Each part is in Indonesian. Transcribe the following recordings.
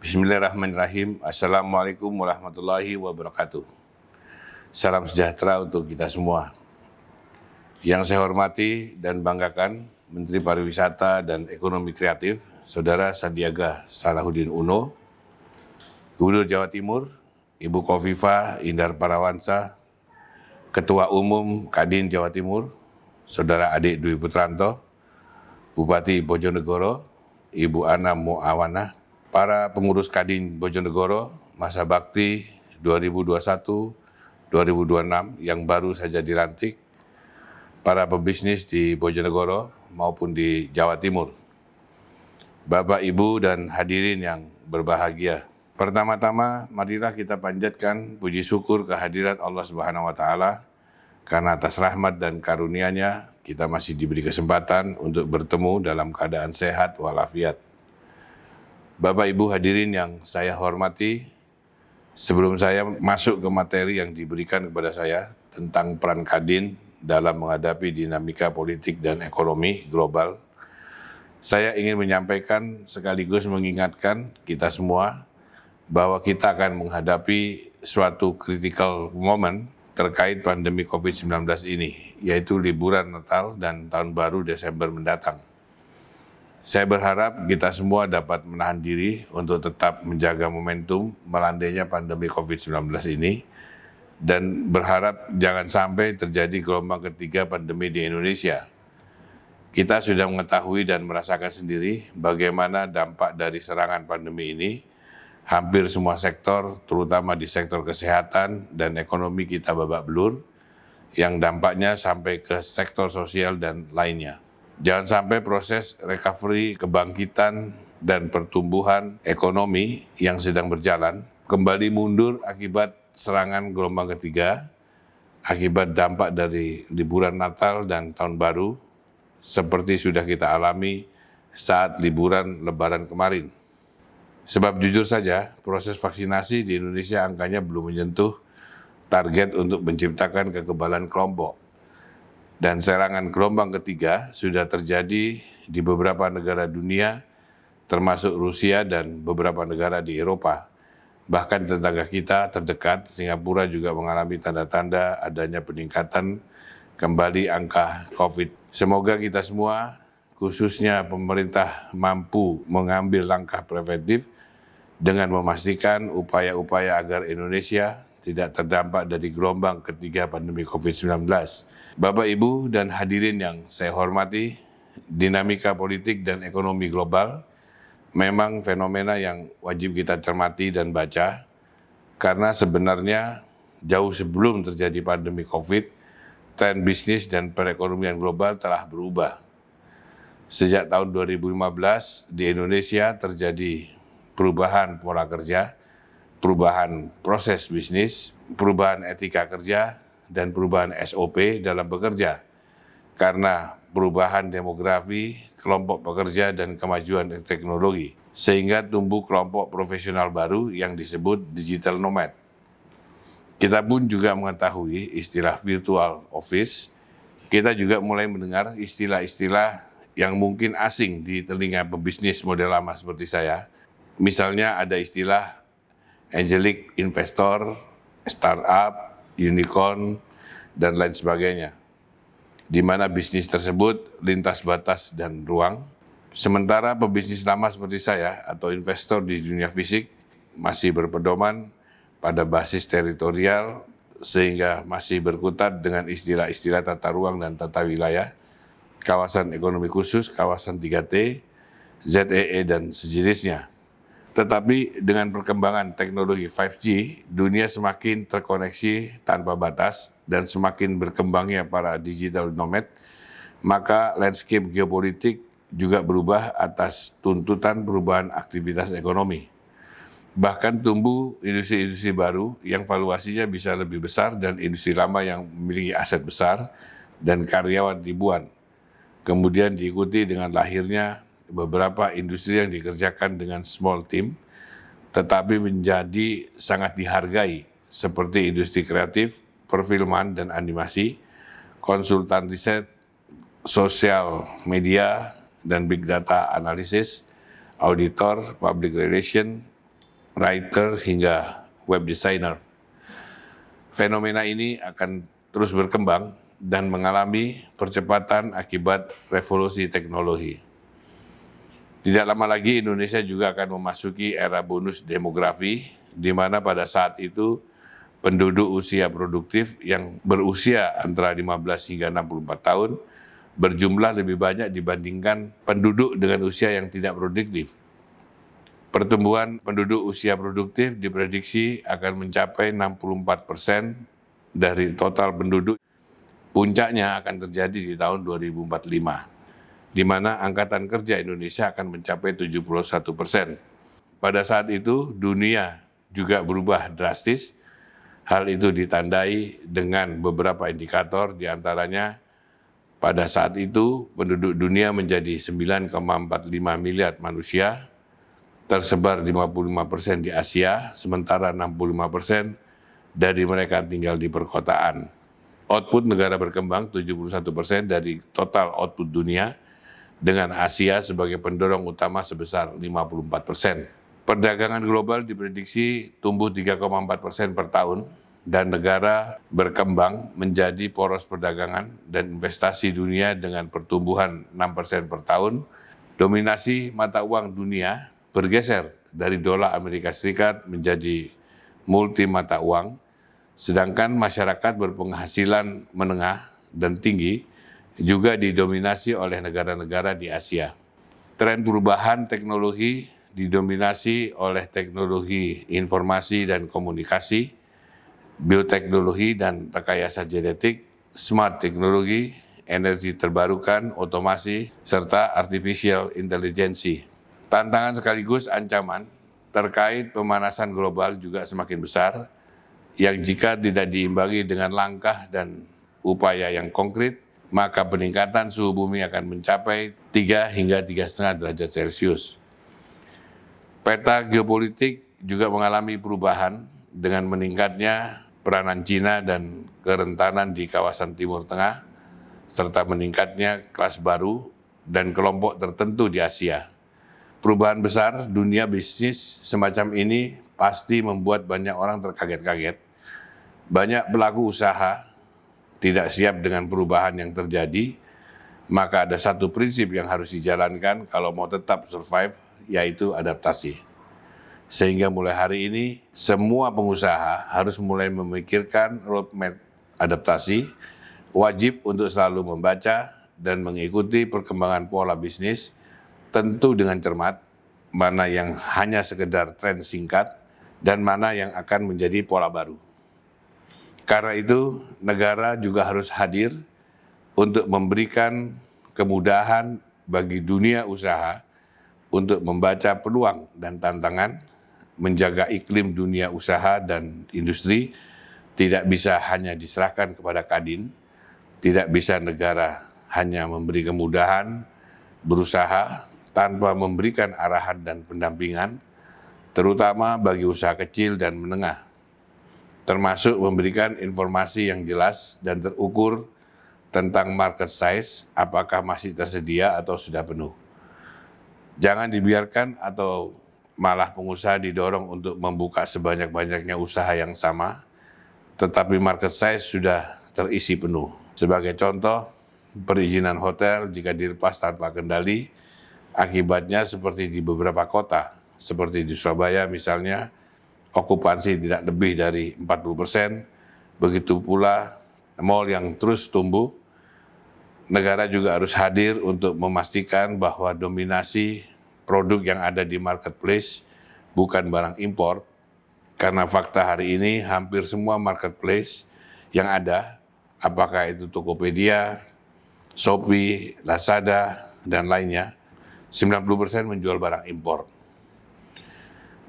Bismillahirrahmanirrahim. Assalamualaikum warahmatullahi wabarakatuh. Salam sejahtera untuk kita semua. Yang saya hormati dan banggakan Menteri Pariwisata dan Ekonomi Kreatif, Saudara Sandiaga Salahuddin Uno, Gubernur Jawa Timur, Ibu Khofifah Indar Parawansa, Ketua Umum Kadin Jawa Timur, Saudara Adik Dwi Putranto, Bupati Bojonegoro, Ibu Ana Muawana, para pengurus Kadin Bojonegoro masa bakti 2021-2026 yang baru saja dilantik, para pebisnis di Bojonegoro maupun di Jawa Timur, Bapak, Ibu, dan hadirin yang berbahagia. Pertama-tama, marilah kita panjatkan puji syukur kehadirat Allah Subhanahu wa Ta'ala, karena atas rahmat dan karunia-Nya kita masih diberi kesempatan untuk bertemu dalam keadaan sehat walafiat. Bapak Ibu hadirin yang saya hormati, sebelum saya masuk ke materi yang diberikan kepada saya tentang peran Kadin dalam menghadapi dinamika politik dan ekonomi global, saya ingin menyampaikan sekaligus mengingatkan kita semua bahwa kita akan menghadapi suatu critical moment terkait pandemi COVID-19 ini, yaitu liburan Natal dan Tahun Baru Desember mendatang. Saya berharap kita semua dapat menahan diri untuk tetap menjaga momentum melandainya pandemi COVID-19 ini dan berharap jangan sampai terjadi gelombang ketiga pandemi di Indonesia. Kita sudah mengetahui dan merasakan sendiri bagaimana dampak dari serangan pandemi ini. Hampir semua sektor, terutama di sektor kesehatan dan ekonomi kita babak belur, yang dampaknya sampai ke sektor sosial dan lainnya. Jangan sampai proses recovery, kebangkitan, dan pertumbuhan ekonomi yang sedang berjalan kembali mundur akibat serangan gelombang ketiga, akibat dampak dari liburan Natal dan Tahun Baru, seperti sudah kita alami saat liburan Lebaran kemarin. Sebab jujur saja, proses vaksinasi di Indonesia angkanya belum menyentuh target untuk menciptakan kekebalan kelompok. Dan serangan gelombang ketiga sudah terjadi di beberapa negara dunia, termasuk Rusia dan beberapa negara di Eropa. Bahkan tetangga kita terdekat, Singapura juga mengalami tanda-tanda adanya peningkatan kembali angka COVID. Semoga kita semua, khususnya pemerintah, mampu mengambil langkah preventif dengan memastikan upaya-upaya agar Indonesia tidak terdampak dari gelombang ketiga pandemi COVID-19. Bapak, Ibu, dan hadirin yang saya hormati, dinamika politik dan ekonomi global memang fenomena yang wajib kita cermati dan baca, karena sebenarnya jauh sebelum terjadi pandemi COVID, tren bisnis dan perekonomian global telah berubah. Sejak tahun 2015 di Indonesia terjadi perubahan pola kerja, perubahan proses bisnis, perubahan etika kerja, dan perubahan SOP dalam bekerja. Karena perubahan demografi, kelompok pekerja, dan kemajuan teknologi, sehingga tumbuh kelompok profesional baru yang disebut digital nomad. Kita pun juga mengetahui istilah virtual office. Kita juga mulai mendengar istilah-istilah yang mungkin asing di telinga pebisnis model lama seperti saya. Misalnya ada istilah angelic investor, startup, unicorn, dan lain sebagainya, di mana bisnis tersebut lintas batas dan ruang. Sementara pebisnis lama seperti saya atau investor di dunia fisik masih berpedoman pada basis teritorial, sehingga masih berkutat dengan istilah-istilah tata ruang dan tata wilayah, kawasan ekonomi khusus, kawasan 3T, ZEE, dan sejenisnya. Tetapi dengan perkembangan teknologi 5G, dunia semakin terkoneksi tanpa batas dan semakin berkembangnya para digital nomad, maka landscape geopolitik juga berubah atas tuntutan perubahan aktivitas ekonomi. Bahkan tumbuh industri-industri baru yang valuasinya bisa lebih besar dan industri lama yang memiliki aset besar dan karyawan ribuan. Kemudian diikuti dengan lahirnya beberapa industri yang dikerjakan dengan small team, tetapi menjadi sangat dihargai, seperti industri kreatif, perfilman dan animasi, konsultan riset, sosial media dan big data analisis, auditor, public relation, writer, hingga web designer. Fenomena ini akan terus berkembang dan mengalami percepatan akibat revolusi teknologi. Tidak lama lagi Indonesia juga akan memasuki era bonus demografi, di mana pada saat itu penduduk usia produktif yang berusia antara 15 hingga 64 tahun berjumlah lebih banyak dibandingkan penduduk dengan usia yang tidak produktif. Pertumbuhan penduduk usia produktif diprediksi akan mencapai 64% dari total penduduk. Puncaknya akan terjadi di tahun 2045, di mana angkatan kerja Indonesia akan mencapai 71%. Pada saat itu, dunia juga berubah drastis. Hal itu ditandai dengan beberapa indikator, diantaranya pada saat itu penduduk dunia menjadi 9,45 miliar manusia, tersebar 55% di Asia, sementara 65% dari mereka tinggal di perkotaan. Output negara berkembang 71% dari total output dunia, dengan Asia sebagai pendorong utama sebesar 54%. Perdagangan global diprediksi tumbuh 3,4% per tahun, dan negara berkembang menjadi poros perdagangan dan investasi dunia dengan pertumbuhan 6% per tahun. Dominasi mata uang dunia bergeser dari dolar Amerika Serikat menjadi multi mata uang, sedangkan masyarakat berpenghasilan menengah dan tinggi juga didominasi oleh negara-negara di Asia. Tren perubahan teknologi didominasi oleh teknologi informasi dan komunikasi, bioteknologi dan rekayasa genetik, smart teknologi, energi terbarukan, otomasi, serta artificial intelligence. Tantangan sekaligus ancaman terkait pemanasan global juga semakin besar, yang jika tidak diimbangi dengan langkah dan upaya yang konkret, maka peningkatan suhu bumi akan mencapai 3 hingga 3,5 derajat Celcius. Peta geopolitik juga mengalami perubahan dengan meningkatnya peranan Cina dan kerentanan di kawasan Timur Tengah, serta meningkatnya kelas baru dan kelompok tertentu di Asia. Perubahan besar dunia bisnis semacam ini pasti membuat banyak orang terkaget-kaget. Banyak pelaku usaha tidak siap dengan perubahan yang terjadi, maka ada satu prinsip yang harus dijalankan kalau mau tetap survive, yaitu adaptasi. Sehingga mulai hari ini, semua pengusaha harus mulai memikirkan roadmap adaptasi, wajib untuk selalu membaca dan mengikuti perkembangan pola bisnis, tentu dengan cermat, mana yang hanya sekedar tren singkat dan mana yang akan menjadi pola baru. Karena itu, negara juga harus hadir untuk memberikan kemudahan bagi dunia usaha untuk membaca peluang dan tantangan, menjaga iklim dunia usaha dan industri tidak bisa hanya diserahkan kepada Kadin, tidak bisa negara hanya memberi kemudahan berusaha tanpa memberikan arahan dan pendampingan, terutama bagi usaha kecil dan menengah, termasuk memberikan informasi yang jelas dan terukur tentang market size, apakah masih tersedia atau sudah penuh. Jangan dibiarkan atau malah pengusaha didorong untuk membuka sebanyak-banyaknya usaha yang sama, tetapi market size sudah terisi penuh. Sebagai contoh, perizinan hotel jika dilepas tanpa kendali, akibatnya seperti di beberapa kota, seperti di Surabaya misalnya, okupansi tidak lebih dari 40%, begitu pula mal yang terus tumbuh. Negara juga harus hadir untuk memastikan bahwa dominasi produk yang ada di marketplace bukan barang impor, karena fakta hari ini hampir semua marketplace yang ada, apakah itu Tokopedia, Shopee, Lazada, dan lainnya, 90% menjual barang impor.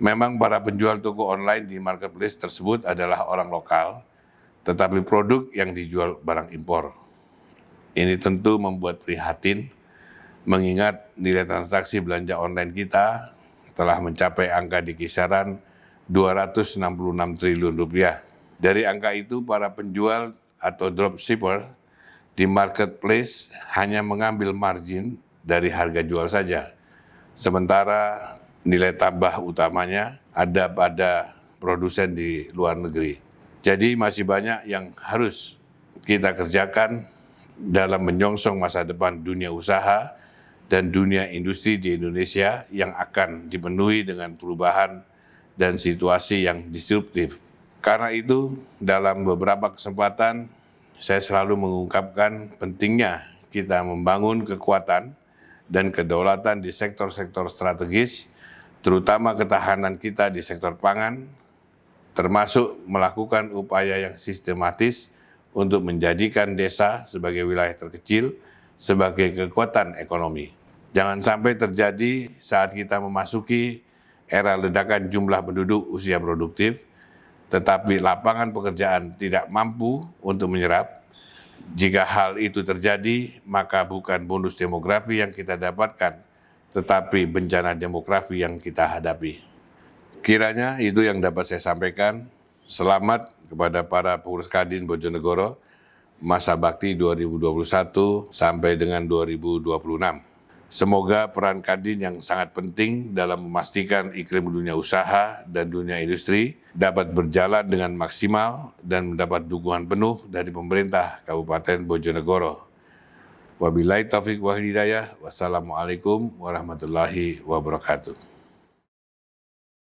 Memang para penjual toko online di marketplace tersebut adalah orang lokal, tetapi produk yang dijual barang impor. Ini tentu membuat prihatin, mengingat nilai transaksi belanja online kita telah mencapai angka di kisaran 266 triliun rupiah. Dari angka itu, para penjual atau dropshipper di marketplace hanya mengambil margin dari harga jual saja. Sementara nilai tambah utamanya ada pada produsen di luar negeri. Jadi masih banyak yang harus kita kerjakan dalam menyongsong masa depan dunia usaha dan dunia industri di Indonesia yang akan dipenuhi dengan perubahan dan situasi yang disruptif. Karena itu, dalam beberapa kesempatan, saya selalu mengungkapkan pentingnya kita membangun kekuatan dan kedaulatan di sektor-sektor strategis, terutama ketahanan kita di sektor pangan, termasuk melakukan upaya yang sistematis untuk menjadikan desa sebagai wilayah terkecil, sebagai kekuatan ekonomi. Jangan sampai terjadi saat kita memasuki era ledakan jumlah penduduk usia produktif, tetapi lapangan pekerjaan tidak mampu untuk menyerap. Jika hal itu terjadi, maka bukan bonus demografi yang kita dapatkan, tetapi bencana demografi yang kita hadapi. Kiranya itu yang dapat saya sampaikan. Selamat kepada para pengurus Kadin Bojonegoro masa bakti 2021 sampai dengan 2026. Semoga peran Kadin yang sangat penting dalam memastikan iklim dunia usaha dan dunia industri dapat berjalan dengan maksimal dan mendapat dukungan penuh dari pemerintah Kabupaten Bojonegoro. Wabillahi taufiq wal hidayah. Wassalamualaikum warahmatullahi wabarakatuh.